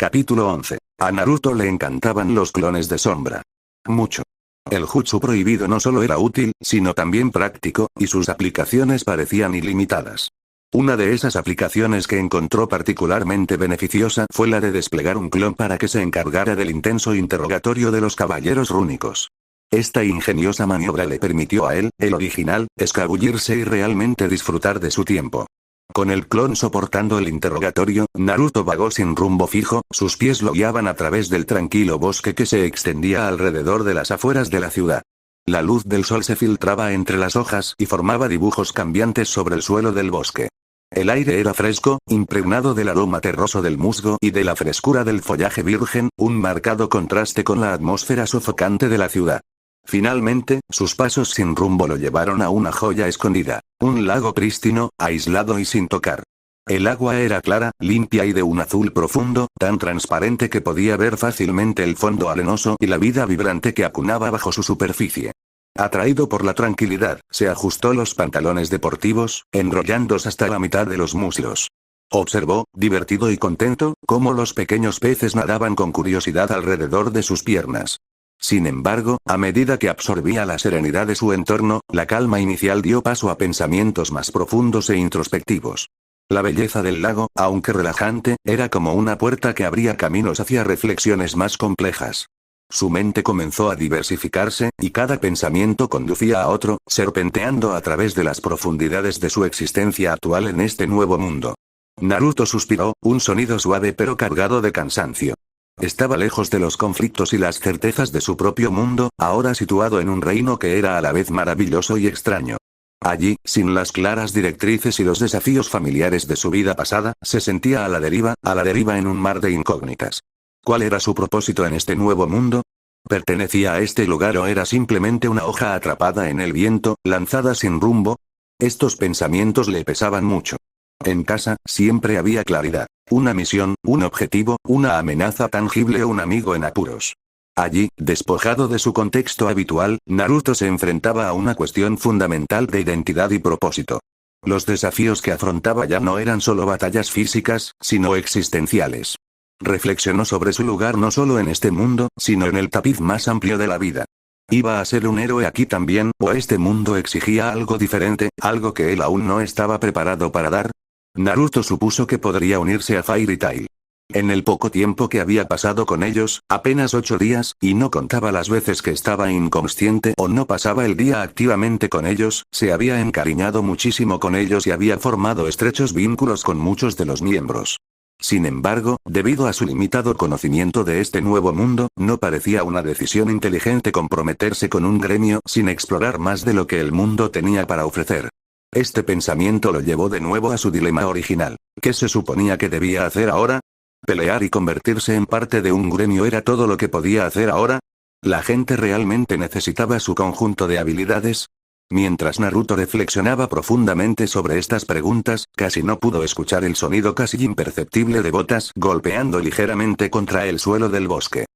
Capítulo 11. A Naruto le encantaban los clones de sombra. Mucho. El jutsu prohibido no solo era útil, sino también práctico, y sus aplicaciones parecían ilimitadas. Una de esas aplicaciones que encontró particularmente beneficiosa fue la de desplegar un clon para que se encargara del intenso interrogatorio de los caballeros rúnicos. Esta ingeniosa maniobra le permitió a él, el original, escabullirse y realmente disfrutar de su tiempo. Con el clon soportando el interrogatorio, Naruto vagó sin rumbo fijo, sus pies lo guiaban a través del tranquilo bosque que se extendía alrededor de las afueras de la ciudad. La luz del sol se filtraba entre las hojas y formaba dibujos cambiantes sobre el suelo del bosque. El aire era fresco, impregnado del aroma terroso del musgo y de la frescura del follaje virgen, un marcado contraste con la atmósfera sofocante de la ciudad. Finalmente, sus pasos sin rumbo lo llevaron a una joya escondida, un lago prístino, aislado y sin tocar. El agua era clara, limpia y de un azul profundo, tan transparente que podía ver fácilmente el fondo arenoso y la vida vibrante que acunaba bajo su superficie. Atraído por la tranquilidad, se ajustó los pantalones deportivos, enrollándose hasta la mitad de los muslos. Observó, divertido y contento, cómo los pequeños peces nadaban con curiosidad alrededor de sus piernas. Sin embargo, a medida que absorbía la serenidad de su entorno, la calma inicial dio paso a pensamientos más profundos e introspectivos. La belleza del lago, aunque relajante, era como una puerta que abría caminos hacia reflexiones más complejas. Su mente comenzó a diversificarse, y cada pensamiento conducía a otro, serpenteando a través de las profundidades de su existencia actual en este nuevo mundo. Naruto suspiró, un sonido suave pero cargado de cansancio. Estaba lejos de los conflictos y las certezas de su propio mundo, ahora situado en un reino que era a la vez maravilloso y extraño. Allí, sin las claras directrices y los desafíos familiares de su vida pasada, se sentía a la deriva en un mar de incógnitas. ¿Cuál era su propósito en este nuevo mundo? ¿Pertenecía a este lugar o era simplemente una hoja atrapada en el viento, lanzada sin rumbo? Estos pensamientos le pesaban mucho. En casa, siempre había claridad. Una misión, un objetivo, una amenaza tangible o un amigo en apuros. Allí, despojado de su contexto habitual, Naruto se enfrentaba a una cuestión fundamental de identidad y propósito. Los desafíos que afrontaba ya no eran solo batallas físicas, sino existenciales. Reflexionó sobre su lugar no solo en este mundo, sino en el tapiz más amplio de la vida. ¿Iba a ser un héroe aquí también, o este mundo exigía algo diferente, algo que él aún no estaba preparado para dar? Naruto supuso que podría unirse a Fairy Tail. En el poco tiempo que había pasado con ellos, apenas 8 días, y no contaba las veces que estaba inconsciente o no pasaba el día activamente con ellos, se había encariñado muchísimo con ellos y había formado estrechos vínculos con muchos de los miembros. Sin embargo, debido a su limitado conocimiento de este nuevo mundo, no parecía una decisión inteligente comprometerse con un gremio sin explorar más de lo que el mundo tenía para ofrecer. Este pensamiento lo llevó de nuevo a su dilema original. ¿Qué se suponía que debía hacer ahora? ¿Pelear y convertirse en parte de un gremio era todo lo que podía hacer ahora? ¿La gente realmente necesitaba su conjunto de habilidades? Mientras Naruto reflexionaba profundamente sobre estas preguntas, casi no pudo escuchar el sonido casi imperceptible de botas golpeando ligeramente contra el suelo del bosque.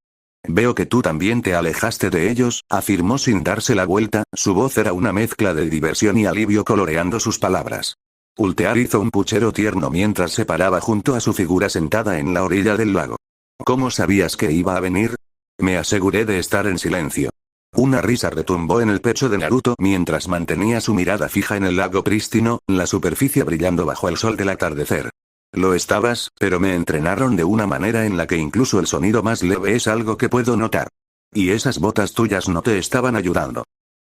Veo que tú también te alejaste de ellos, afirmó sin darse la vuelta, su voz era una mezcla de diversión y alivio coloreando sus palabras. Ultear hizo un puchero tierno mientras se paraba junto a su figura sentada en la orilla del lago. ¿Cómo sabías que iba a venir? Me aseguré de estar en silencio. Una risa retumbó en el pecho de Naruto mientras mantenía su mirada fija en el lago prístino, la superficie brillando bajo el sol del atardecer. Lo estabas, pero me entrenaron de una manera en la que incluso el sonido más leve es algo que puedo notar. Y esas botas tuyas no te estaban ayudando.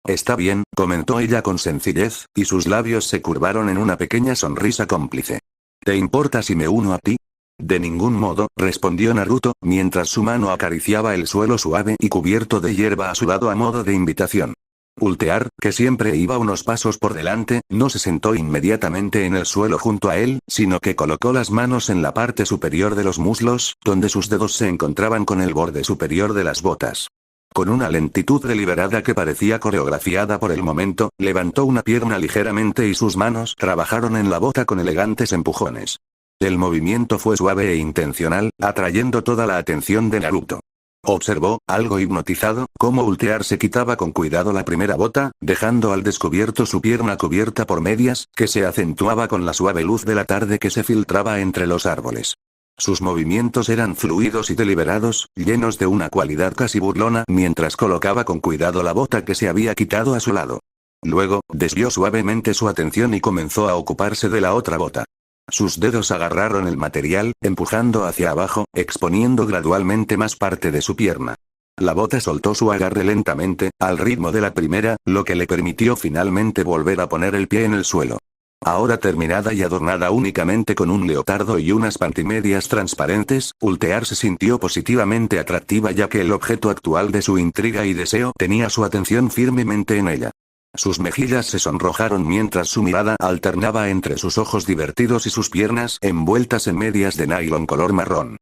Está bien, comentó ella con sencillez, y sus labios se curvaron en una pequeña sonrisa cómplice. ¿Te importa si me uno a ti? De ningún modo, respondió Naruto, mientras su mano acariciaba el suelo suave y cubierto de hierba a su lado a modo de invitación. Ultear, que siempre iba unos pasos por delante, no se sentó inmediatamente en el suelo junto a él, sino que colocó las manos en la parte superior de los muslos, donde sus dedos se encontraban con el borde superior de las botas. Con una lentitud deliberada que parecía coreografiada por el momento, levantó una pierna ligeramente y sus manos trabajaron en la bota con elegantes empujones. El movimiento fue suave e intencional, atrayendo toda la atención de Naruto. Observó, algo hipnotizado, cómo Ultear se quitaba con cuidado la primera bota, dejando al descubierto su pierna cubierta por medias, que se acentuaba con la suave luz de la tarde que se filtraba entre los árboles. Sus movimientos eran fluidos y deliberados, llenos de una cualidad casi burlona mientras colocaba con cuidado la bota que se había quitado a su lado. Luego, desvió suavemente su atención y comenzó a ocuparse de la otra bota. Sus dedos agarraron el material, empujando hacia abajo, exponiendo gradualmente más parte de su pierna. La bota soltó su agarre lentamente, al ritmo de la primera, lo que le permitió finalmente volver a poner el pie en el suelo. Ahora terminada y adornada únicamente con un leotardo y unas pantimedias transparentes, Ultear se sintió positivamente atractiva ya que el objeto actual de su intriga y deseo tenía su atención firmemente en ella. Sus mejillas se sonrojaron mientras su mirada alternaba entre sus ojos divertidos y sus piernas envueltas en medias de nylon color marrón.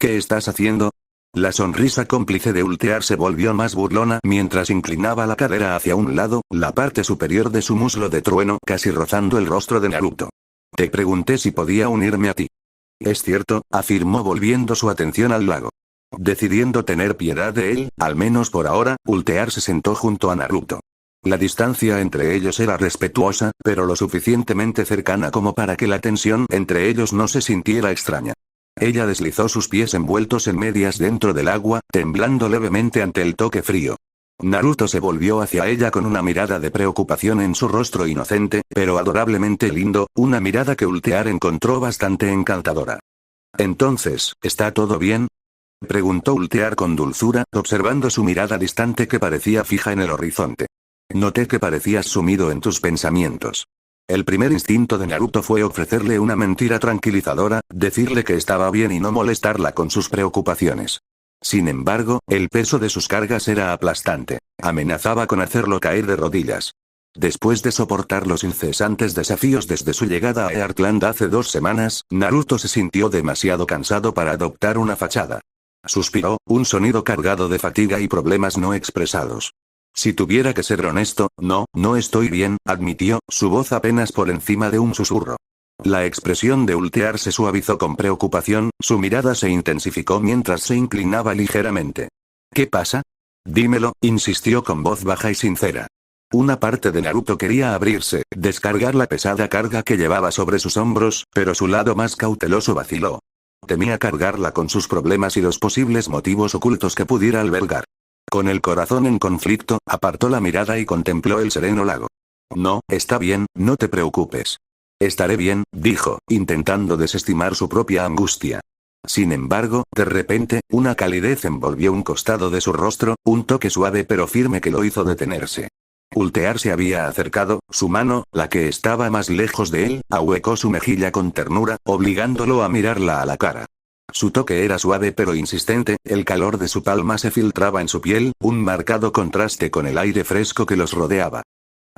¿Qué estás haciendo? La sonrisa cómplice de Ultear se volvió más burlona mientras inclinaba la cadera hacia un lado, la parte superior de su muslo de trueno casi rozando el rostro de Naruto. Te pregunté si podía unirme a ti. Es cierto, afirmó volviendo su atención al lago. Decidiendo tener piedad de él, al menos por ahora, Ultear se sentó junto a Naruto. La distancia entre ellos era respetuosa, pero lo suficientemente cercana como para que la tensión entre ellos no se sintiera extraña. Ella deslizó sus pies envueltos en medias dentro del agua, temblando levemente ante el toque frío. Naruto se volvió hacia ella con una mirada de preocupación en su rostro inocente, pero adorablemente lindo, una mirada que Ultear encontró bastante encantadora. Entonces, ¿está todo bien? Preguntó Ultear con dulzura, observando su mirada distante que parecía fija en el horizonte. Noté que parecías sumido en tus pensamientos. El primer instinto de Naruto fue ofrecerle una mentira tranquilizadora, decirle que estaba bien y no molestarla con sus preocupaciones. Sin embargo, el peso de sus cargas era aplastante. Amenazaba con hacerlo caer de rodillas. Después de soportar los incesantes desafíos desde su llegada a Earthland hace 2 semanas, Naruto se sintió demasiado cansado para adoptar una fachada. Suspiró, un sonido cargado de fatiga y problemas no expresados. Si tuviera que ser honesto, no estoy bien, admitió, su voz apenas por encima de un susurro. La expresión de Ultear se suavizó con preocupación, su mirada se intensificó mientras se inclinaba ligeramente. ¿Qué pasa? Dímelo, insistió con voz baja y sincera. Una parte de Naruto quería abrirse, descargar la pesada carga que llevaba sobre sus hombros, pero su lado más cauteloso vaciló. Temía cargarla con sus problemas y los posibles motivos ocultos que pudiera albergar. Con el corazón en conflicto, apartó la mirada y contempló el sereno lago. No, está bien, no te preocupes. Estaré bien, dijo, intentando desestimar su propia angustia. Sin embargo, de repente, una calidez envolvió un costado de su rostro, un toque suave pero firme que lo hizo detenerse. Ultear se había acercado, su mano, la que estaba más lejos de él, ahuecó su mejilla con ternura, obligándolo a mirarla a la cara. Su toque era suave pero insistente, el calor de su palma se filtraba en su piel, un marcado contraste con el aire fresco que los rodeaba.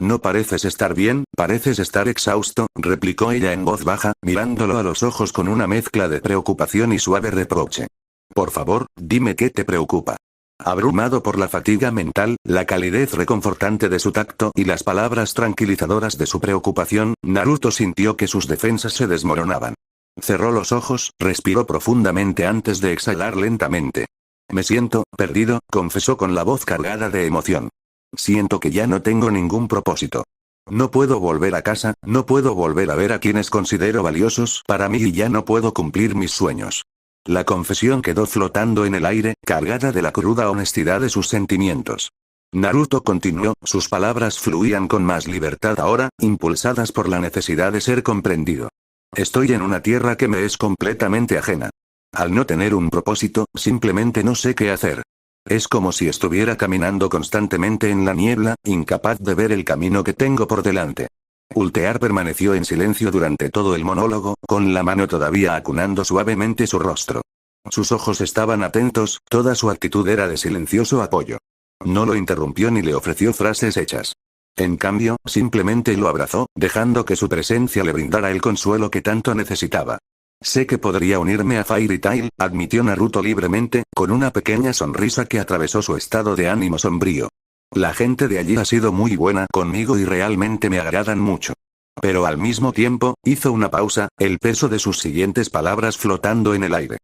No pareces estar bien, pareces estar exhausto, replicó ella en voz baja, mirándolo a los ojos con una mezcla de preocupación y suave reproche. Por favor, dime qué te preocupa. Abrumado por la fatiga mental, la calidez reconfortante de su tacto y las palabras tranquilizadoras de su preocupación, Naruto sintió que sus defensas se desmoronaban. Cerró los ojos, respiró profundamente antes de exhalar lentamente. Me siento perdido, confesó con la voz cargada de emoción. Siento que ya no tengo ningún propósito. No puedo volver a casa, no puedo volver a ver a quienes considero valiosos para mí y ya no puedo cumplir mis sueños. La confesión quedó flotando en el aire, cargada de la cruda honestidad de sus sentimientos. Naruto continuó, sus palabras fluían con más libertad ahora, impulsadas por la necesidad de ser comprendido. Estoy en una tierra que me es completamente ajena. Al no tener un propósito, simplemente no sé qué hacer. Es como si estuviera caminando constantemente en la niebla, incapaz de ver el camino que tengo por delante. Ultear permaneció en silencio durante todo el monólogo, con la mano todavía acunando suavemente su rostro. Sus ojos estaban atentos, toda su actitud era de silencioso apoyo. No lo interrumpió ni le ofreció frases hechas. En cambio, simplemente lo abrazó, dejando que su presencia le brindara el consuelo que tanto necesitaba. Sé que podría unirme a Fairy Tail, admitió Naruto libremente, con una pequeña sonrisa que atravesó su estado de ánimo sombrío. La gente de allí ha sido muy buena conmigo y realmente me agradan mucho. Pero al mismo tiempo, hizo una pausa, el peso de sus siguientes palabras flotando en el aire.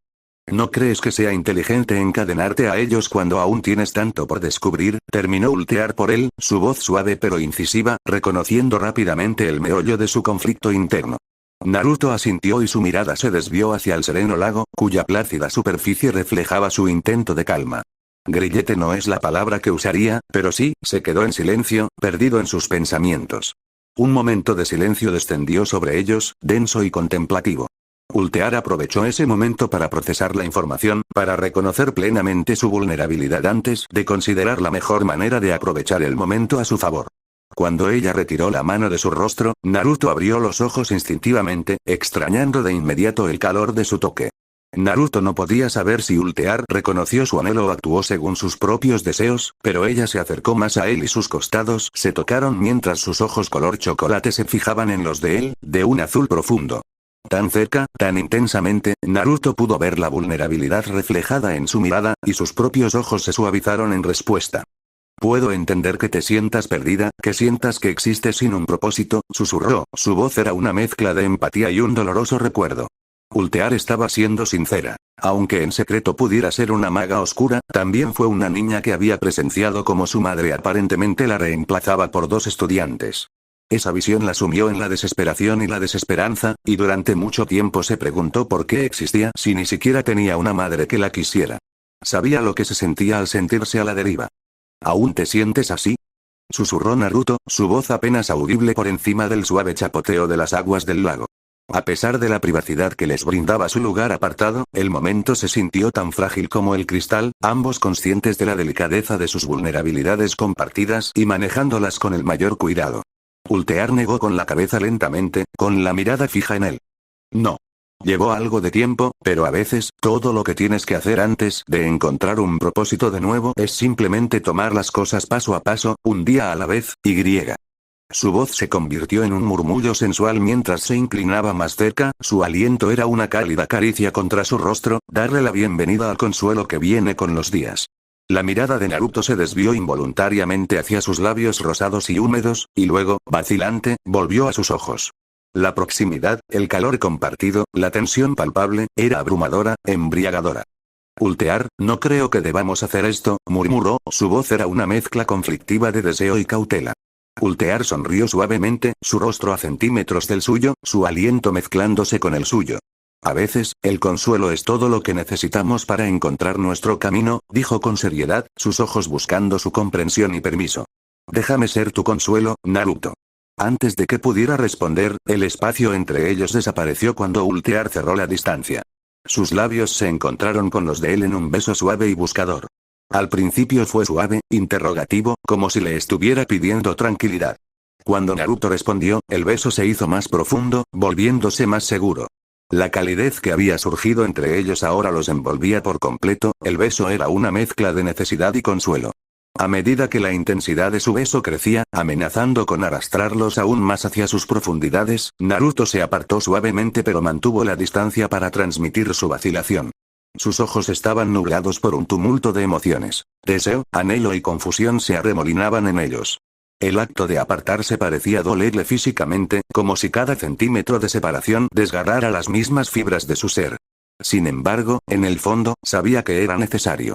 ¿No crees que sea inteligente encadenarte a ellos cuando aún tienes tanto por descubrir? Terminó Ultear por él, su voz suave pero incisiva, reconociendo rápidamente el meollo de su conflicto interno. Naruto asintió y su mirada se desvió hacia el sereno lago, cuya plácida superficie reflejaba su intento de calma. Grillete no es la palabra que usaría, pero sí, se quedó en silencio, perdido en sus pensamientos. Un momento de silencio descendió sobre ellos, denso y contemplativo. Ultear aprovechó ese momento para procesar la información, para reconocer plenamente su vulnerabilidad antes de considerar la mejor manera de aprovechar el momento a su favor. Cuando ella retiró la mano de su rostro, Naruto abrió los ojos instintivamente, extrañando de inmediato el calor de su toque. Naruto no podía saber si Ultear reconoció su anhelo o actuó según sus propios deseos, pero ella se acercó más a él y sus costados se tocaron mientras sus ojos color chocolate se fijaban en los de él, de un azul profundo. Tan cerca, tan intensamente, Naruto pudo ver la vulnerabilidad reflejada en su mirada, y sus propios ojos se suavizaron en respuesta. Puedo entender que te sientas perdida, que sientas que existes sin un propósito, susurró, su voz era una mezcla de empatía y un doloroso recuerdo. Ultear estaba siendo sincera. Aunque en secreto pudiera ser una maga oscura, también fue una niña que había presenciado cómo su madre aparentemente la reemplazaba por dos estudiantes. Esa visión la sumió en la desesperación y la desesperanza, y durante mucho tiempo se preguntó por qué existía si ni siquiera tenía una madre que la quisiera. Sabía lo que se sentía al sentirse a la deriva. ¿Aún te sientes así?, susurró Naruto, su voz apenas audible por encima del suave chapoteo de las aguas del lago. A pesar de la privacidad que les brindaba su lugar apartado, el momento se sintió tan frágil como el cristal, ambos conscientes de la delicadeza de sus vulnerabilidades compartidas y manejándolas con el mayor cuidado. Ultear negó con la cabeza lentamente, con la mirada fija en él. No. Llevó algo de tiempo, pero a veces, todo lo que tienes que hacer antes de encontrar un propósito de nuevo es simplemente tomar las cosas paso a paso, un día a la vez, y griega. Su voz se convirtió en un murmullo sensual mientras se inclinaba más cerca, su aliento era una cálida caricia contra su rostro, darle la bienvenida al consuelo que viene con los días. La mirada de Naruto se desvió involuntariamente hacia sus labios rosados y húmedos, y luego, vacilante, volvió a sus ojos. La proximidad, el calor compartido, la tensión palpable, era abrumadora, embriagadora. Ultear, no creo que debamos hacer esto, murmuró, su voz era una mezcla conflictiva de deseo y cautela. Ultear sonrió suavemente, su rostro a centímetros del suyo, su aliento mezclándose con el suyo. A veces, el consuelo es todo lo que necesitamos para encontrar nuestro camino, dijo con seriedad, sus ojos buscando su comprensión y permiso. Déjame ser tu consuelo, Naruto. Antes de que pudiera responder, el espacio entre ellos desapareció cuando Ultear cerró la distancia. Sus labios se encontraron con los de él en un beso suave y buscador. Al principio fue suave, interrogativo, como si le estuviera pidiendo tranquilidad. Cuando Naruto respondió, el beso se hizo más profundo, volviéndose más seguro. La calidez que había surgido entre ellos ahora los envolvía por completo, el beso era una mezcla de necesidad y consuelo. A medida que la intensidad de su beso crecía, amenazando con arrastrarlos aún más hacia sus profundidades, Naruto se apartó suavemente pero mantuvo la distancia para transmitir su vacilación. Sus ojos estaban nublados por un tumulto de emociones. Deseo, anhelo y confusión se arremolinaban en ellos. El acto de apartarse parecía dolerle físicamente, como si cada centímetro de separación desgarrara las mismas fibras de su ser. Sin embargo, en el fondo, sabía que era necesario.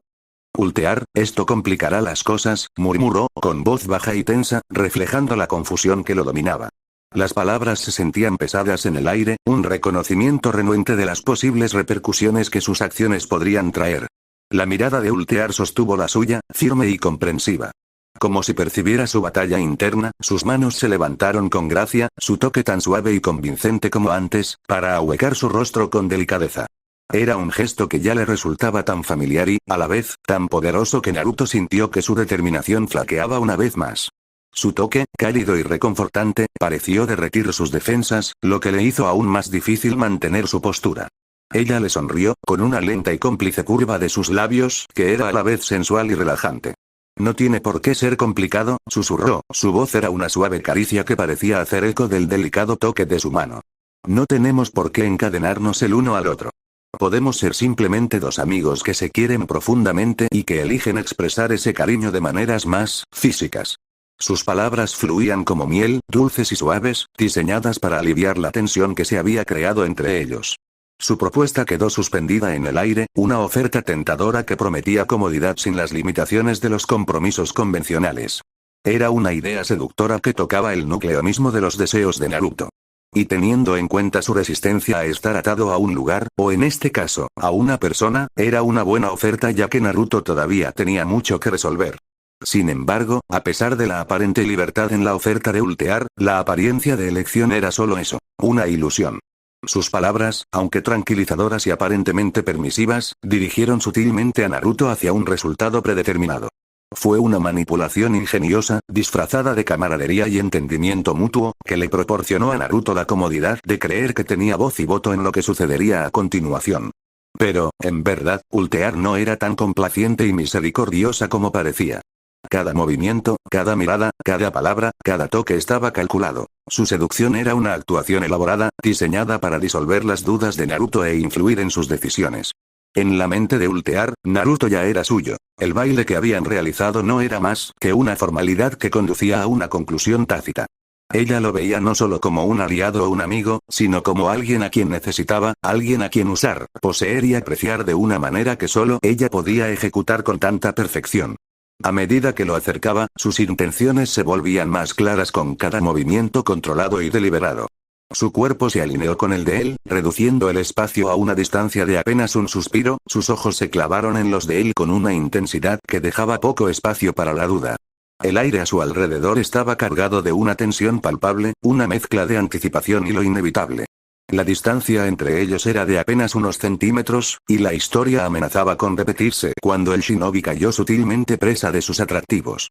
Ultear, esto complicará las cosas, murmuró, con voz baja y tensa, reflejando la confusión que lo dominaba. Las palabras se sentían pesadas en el aire, un reconocimiento renuente de las posibles repercusiones que sus acciones podrían traer. La mirada de Ultear sostuvo la suya, firme y comprensiva. Como si percibiera su batalla interna, sus manos se levantaron con gracia, su toque tan suave y convincente como antes, para ahuecar su rostro con delicadeza. Era un gesto que ya le resultaba tan familiar y, a la vez, tan poderoso que Naruto sintió que su determinación flaqueaba una vez más. Su toque, cálido y reconfortante, pareció derretir sus defensas, lo que le hizo aún más difícil mantener su postura. Ella le sonrió, con una lenta y cómplice curva de sus labios, que era a la vez sensual y relajante. No tiene por qué ser complicado, susurró, su voz era una suave caricia que parecía hacer eco del delicado toque de su mano. No tenemos por qué encadenarnos el uno al otro. Podemos ser simplemente dos amigos que se quieren profundamente y que eligen expresar ese cariño de maneras más físicas. Sus palabras fluían como miel, dulces y suaves, diseñadas para aliviar la tensión que se había creado entre ellos. Su propuesta quedó suspendida en el aire, una oferta tentadora que prometía comodidad sin las limitaciones de los compromisos convencionales. Era una idea seductora que tocaba el núcleo mismo de los deseos de Naruto. Y teniendo en cuenta su resistencia a estar atado a un lugar, o en este caso, a una persona, era una buena oferta ya que Naruto todavía tenía mucho que resolver. Sin embargo, a pesar de la aparente libertad en la oferta de ultear, la apariencia de elección era solo eso, una ilusión. Sus palabras, aunque tranquilizadoras y aparentemente permisivas, dirigieron sutilmente a Naruto hacia un resultado predeterminado. Fue una manipulación ingeniosa, disfrazada de camaradería y entendimiento mutuo, que le proporcionó a Naruto la comodidad de creer que tenía voz y voto en lo que sucedería a continuación. Pero, en verdad, ultear no era tan complaciente y misericordiosa como parecía. Cada movimiento, cada mirada, cada palabra, cada toque estaba calculado. Su seducción era una actuación elaborada, diseñada para disolver las dudas de Naruto e influir en sus decisiones. En la mente de ultear, Naruto ya era suyo. El baile que habían realizado no era más que una formalidad que conducía a una conclusión tácita. Ella lo veía no solo como un aliado o un amigo, sino como alguien a quien necesitaba, alguien a quien usar, poseer y apreciar de una manera que solo ella podía ejecutar con tanta perfección. A medida que lo acercaba, sus intenciones se volvían más claras con cada movimiento controlado y deliberado. Su cuerpo se alineó con el de él, reduciendo el espacio a una distancia de apenas un suspiro, sus ojos se clavaron en los de él con una intensidad que dejaba poco espacio para la duda. El aire a su alrededor estaba cargado de una tensión palpable, una mezcla de anticipación y lo inevitable. La distancia entre ellos era de apenas unos centímetros, y la historia amenazaba con repetirse cuando el shinobi cayó sutilmente presa de sus atractivos.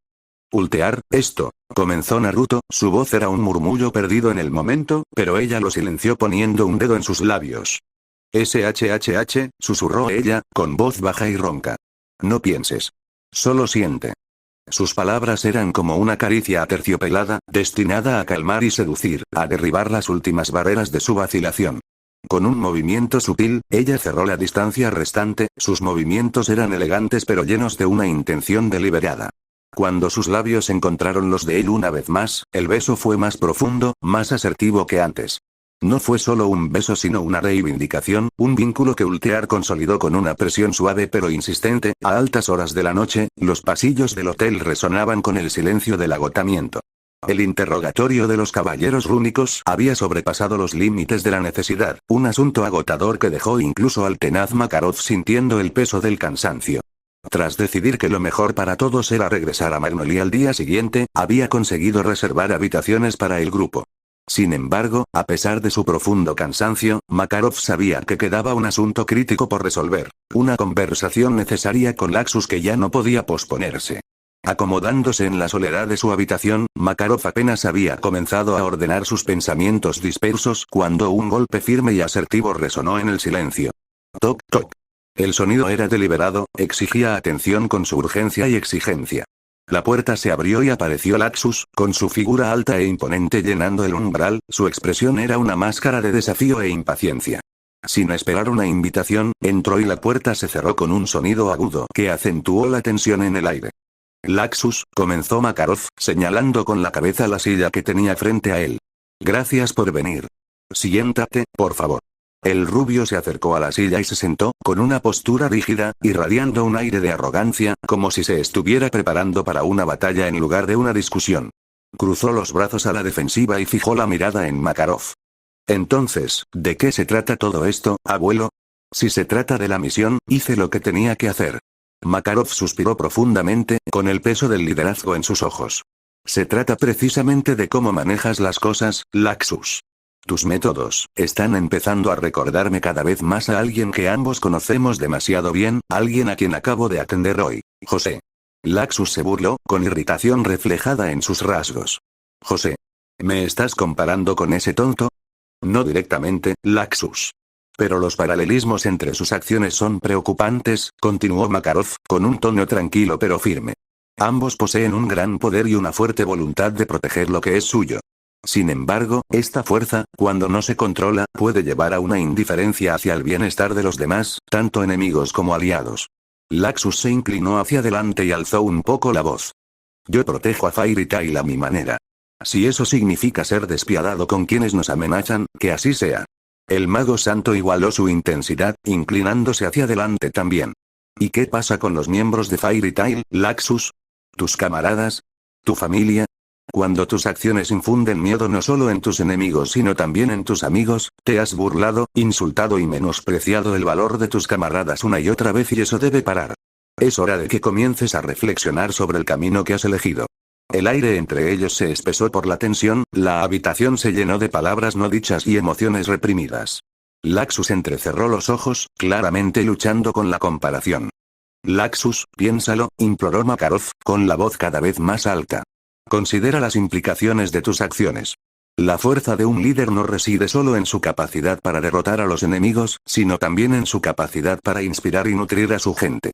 Ultear, esto, comenzó Naruto, su voz era un murmullo perdido en el momento, pero ella lo silenció poniendo un dedo en sus labios. SHHH, susurró ella, con voz baja y ronca. No pienses. Solo siente. Sus palabras eran como una caricia aterciopelada, destinada a calmar y seducir, a derribar las últimas barreras de su vacilación. Con un movimiento sutil, ella cerró la distancia restante, sus movimientos eran elegantes pero llenos de una intención deliberada. Cuando sus labios encontraron los de él una vez más, el beso fue más profundo, más asertivo que antes. No fue solo un beso sino una reivindicación, un vínculo que ultear consolidó con una presión suave pero insistente. A altas horas de la noche, los pasillos del hotel resonaban con el silencio del agotamiento. El interrogatorio de los caballeros rúnicos había sobrepasado los límites de la necesidad, un asunto agotador que dejó incluso al tenaz Makarov sintiendo el peso del cansancio. Tras decidir que lo mejor para todos era regresar a Magnolia al día siguiente, había conseguido reservar habitaciones para el grupo. Sin embargo, a pesar de su profundo cansancio, Makarov sabía que quedaba un asunto crítico por resolver, una conversación necesaria con Laxus que ya no podía posponerse. Acomodándose en la soledad de su habitación, Makarov apenas había comenzado a ordenar sus pensamientos dispersos cuando un golpe firme y asertivo resonó en el silencio. Toc, toc. El sonido era deliberado, exigía atención con su urgencia y exigencia. La puerta se abrió y apareció Laxus, con su figura alta e imponente llenando el umbral, su expresión era una máscara de desafío e impaciencia. Sin esperar una invitación, entró y la puerta se cerró con un sonido agudo que acentuó la tensión en el aire. Laxus, comenzó Makarov, señalando con la cabeza la silla que tenía frente a él. Gracias por venir. Siéntate, por favor. El rubio se acercó a la silla y se sentó, con una postura rígida, irradiando un aire de arrogancia, como si se estuviera preparando para una batalla en lugar de una discusión. Cruzó los brazos a la defensiva y fijó la mirada en Makarov. Entonces, ¿de qué se trata todo esto, abuelo? Si se trata de la misión, hice lo que tenía que hacer. Makarov suspiró profundamente, con el peso del liderazgo en sus ojos. Se trata precisamente de cómo manejas las cosas, Laxus. Tus métodos están empezando a recordarme cada vez más a alguien que ambos conocemos demasiado bien, alguien a quien acabo de atender hoy, José. Laxus se burló, con irritación reflejada en sus rasgos. José. ¿Me estás comparando con ese tonto? No directamente, Laxus. Pero los paralelismos entre sus acciones son preocupantes, continuó Makarov, con un tono tranquilo pero firme. Ambos poseen un gran poder y una fuerte voluntad de proteger lo que es suyo. Sin embargo, esta fuerza, cuando no se controla, puede llevar a una indiferencia hacia el bienestar de los demás, tanto enemigos como aliados. Laxus se inclinó hacia adelante y alzó un poco la voz. Yo protejo a Fairy Tail a mi manera. Si eso significa ser despiadado con quienes nos amenazan, que así sea. El mago santo igualó su intensidad, inclinándose hacia adelante también. ¿Y qué pasa con los miembros de Fairy Tail, Laxus? ¿Tus camaradas? ¿Tu familia? Cuando tus acciones infunden miedo no solo en tus enemigos sino también en tus amigos, te has burlado, insultado y menospreciado el valor de tus camaradas una y otra vez y eso debe parar. Es hora de que comiences a reflexionar sobre el camino que has elegido. El aire entre ellos se espesó por la tensión, la habitación se llenó de palabras no dichas y emociones reprimidas. Laxus entrecerró los ojos, claramente luchando con la comparación. Laxus, piénsalo, imploró Makarov, con la voz cada vez más alta. Considera las implicaciones de tus acciones. La fuerza de un líder no reside solo en su capacidad para derrotar a los enemigos, sino también en su capacidad para inspirar y nutrir a su gente.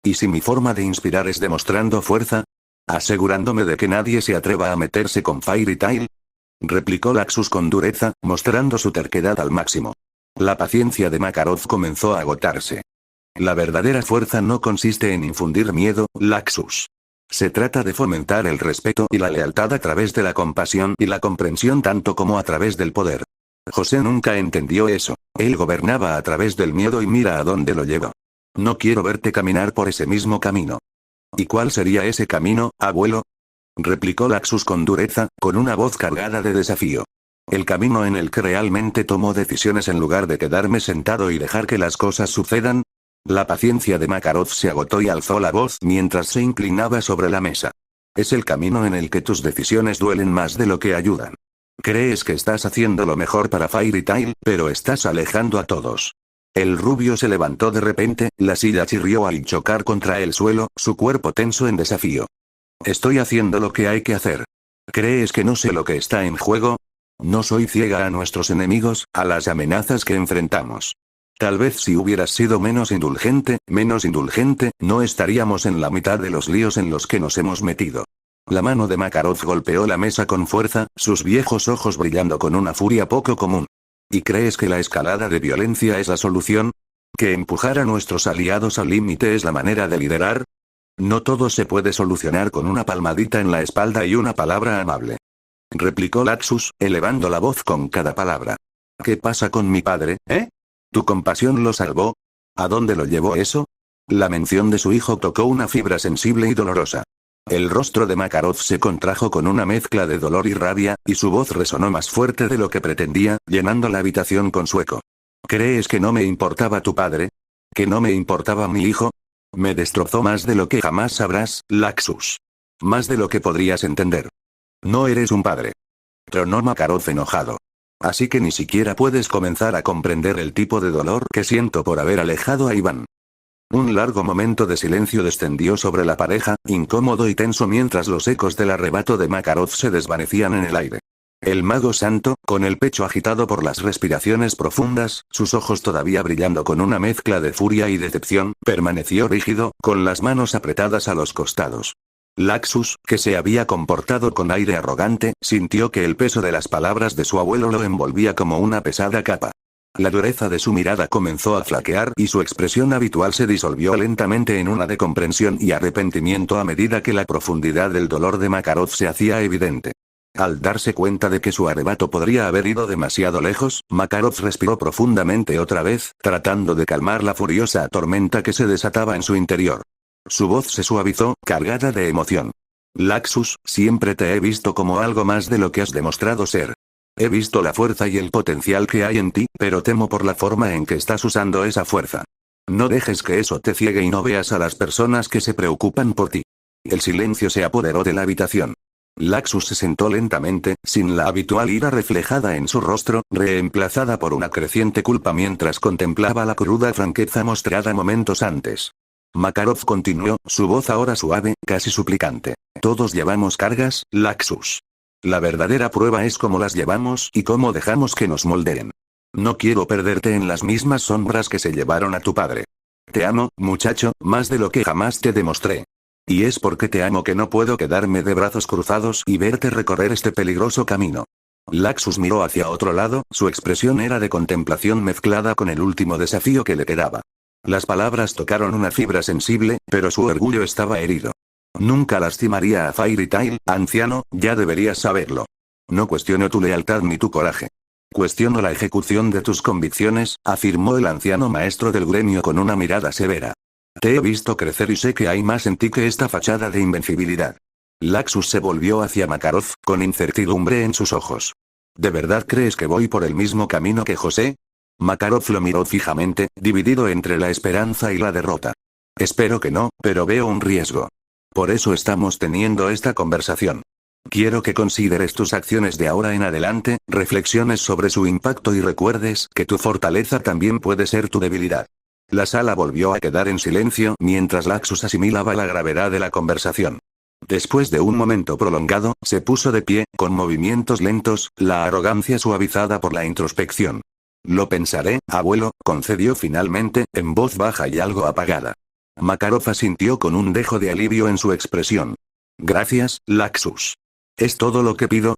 ¿Y si mi forma de inspirar es demostrando fuerza? ¿Asegurándome de que nadie se atreva a meterse con Fairy Tail? Replicó Laxus con dureza, mostrando su terquedad al máximo. La paciencia de Makarov comenzó a agotarse. La verdadera fuerza no consiste en infundir miedo, Laxus. Se trata de fomentar el respeto y la lealtad a través de la compasión y la comprensión tanto como a través del poder. José nunca entendió eso. Él gobernaba a través del miedo y mira a dónde lo llevó. No quiero verte caminar por ese mismo camino. ¿Y cuál sería ese camino, abuelo? Replicó Laxus con dureza, con una voz cargada de desafío. El camino en el que realmente tomo decisiones en lugar de quedarme sentado y dejar que las cosas sucedan. La paciencia de Makarov se agotó y alzó la voz mientras se inclinaba sobre la mesa. Es el camino en el que tus decisiones duelen más de lo que ayudan. Crees que estás haciendo lo mejor para Fairy Tail, pero estás alejando a todos. El rubio se levantó de repente, la silla chirrió al chocar contra el suelo, su cuerpo tenso en desafío. Estoy haciendo lo que hay que hacer. ¿Crees que no sé lo que está en juego? No soy ciega a nuestros enemigos, a las amenazas que enfrentamos. Tal vez si hubieras sido menos indulgente, no estaríamos en la mitad de los líos en los que nos hemos metido. La mano de Makarov golpeó la mesa con fuerza, sus viejos ojos brillando con una furia poco común. ¿Y crees que la escalada de violencia es la solución? ¿Que empujar a nuestros aliados al límite es la manera de liderar? No todo se puede solucionar con una palmadita en la espalda y una palabra amable. Replicó Laxus, elevando la voz con cada palabra. ¿Qué pasa con mi padre, eh? ¿Tu compasión lo salvó? ¿A dónde lo llevó eso? La mención de su hijo tocó una fibra sensible y dolorosa. El rostro de Makarov se contrajo con una mezcla de dolor y rabia, y su voz resonó más fuerte de lo que pretendía, llenando la habitación con su eco. ¿Crees que no me importaba tu padre? ¿Que no me importaba mi hijo? Me destrozó más de lo que jamás sabrás, Laxus. Más de lo que podrías entender. No eres un padre. Tronó Makarov enojado. Así que ni siquiera puedes comenzar a comprender el tipo de dolor que siento por haber alejado a Iván. Un largo momento de silencio descendió sobre la pareja, incómodo y tenso mientras los ecos del arrebato de Makarov se desvanecían en el aire. El mago santo, con el pecho agitado por las respiraciones profundas, sus ojos todavía brillando con una mezcla de furia y decepción, permaneció rígido, con las manos apretadas a los costados. Laxus, que se había comportado con aire arrogante, sintió que el peso de las palabras de su abuelo lo envolvía como una pesada capa. La dureza de su mirada comenzó a flaquear y su expresión habitual se disolvió lentamente en una de comprensión y arrepentimiento a medida que la profundidad del dolor de Makarov se hacía evidente. Al darse cuenta de que su arrebato podría haber ido demasiado lejos, Makarov respiró profundamente otra vez, tratando de calmar la furiosa tormenta que se desataba en su interior. Su voz se suavizó, cargada de emoción. Laxus, siempre te he visto como algo más de lo que has demostrado ser. He visto la fuerza y el potencial que hay en ti, pero temo por la forma en que estás usando esa fuerza. No dejes que eso te ciegue y no veas a las personas que se preocupan por ti. El silencio se apoderó de la habitación. Laxus se sentó lentamente, sin la habitual ira reflejada en su rostro, reemplazada por una creciente culpa mientras contemplaba la cruda franqueza mostrada momentos antes. Makarov continuó, su voz ahora suave, casi suplicante. Todos llevamos cargas, Laxus. La verdadera prueba es cómo las llevamos y cómo dejamos que nos moldeen. No quiero perderte en las mismas sombras que se llevaron a tu padre. Te amo, muchacho, más de lo que jamás te demostré. Y es porque te amo que no puedo quedarme de brazos cruzados y verte recorrer este peligroso camino. Laxus miró hacia otro lado, su expresión era de contemplación mezclada con el último desafío que le quedaba. Las palabras tocaron una fibra sensible, pero su orgullo estaba herido. Nunca lastimaría a Fairy Tail, anciano, ya deberías saberlo. No cuestiono tu lealtad ni tu coraje. Cuestiono la ejecución de tus convicciones, afirmó el anciano maestro del gremio con una mirada severa. Te he visto crecer y sé que hay más en ti que esta fachada de invencibilidad. Laxus se volvió hacia Makarov, con incertidumbre en sus ojos. ¿De verdad crees que voy por el mismo camino que José? Makarov lo miró fijamente, dividido entre la esperanza y la derrota. Espero que no, pero veo un riesgo. Por eso estamos teniendo esta conversación. Quiero que consideres tus acciones de ahora en adelante, reflexiones sobre su impacto y recuerdes que tu fortaleza también puede ser tu debilidad. La sala volvió a quedar en silencio mientras Laxus asimilaba la gravedad de la conversación. Después de un momento prolongado, se puso de pie, con movimientos lentos, la arrogancia suavizada por la introspección. Lo pensaré, abuelo, concedió finalmente, en voz baja y algo apagada. Makarov asintió con un dejo de alivio en su expresión. Gracias, Laxus. Es todo lo que pido,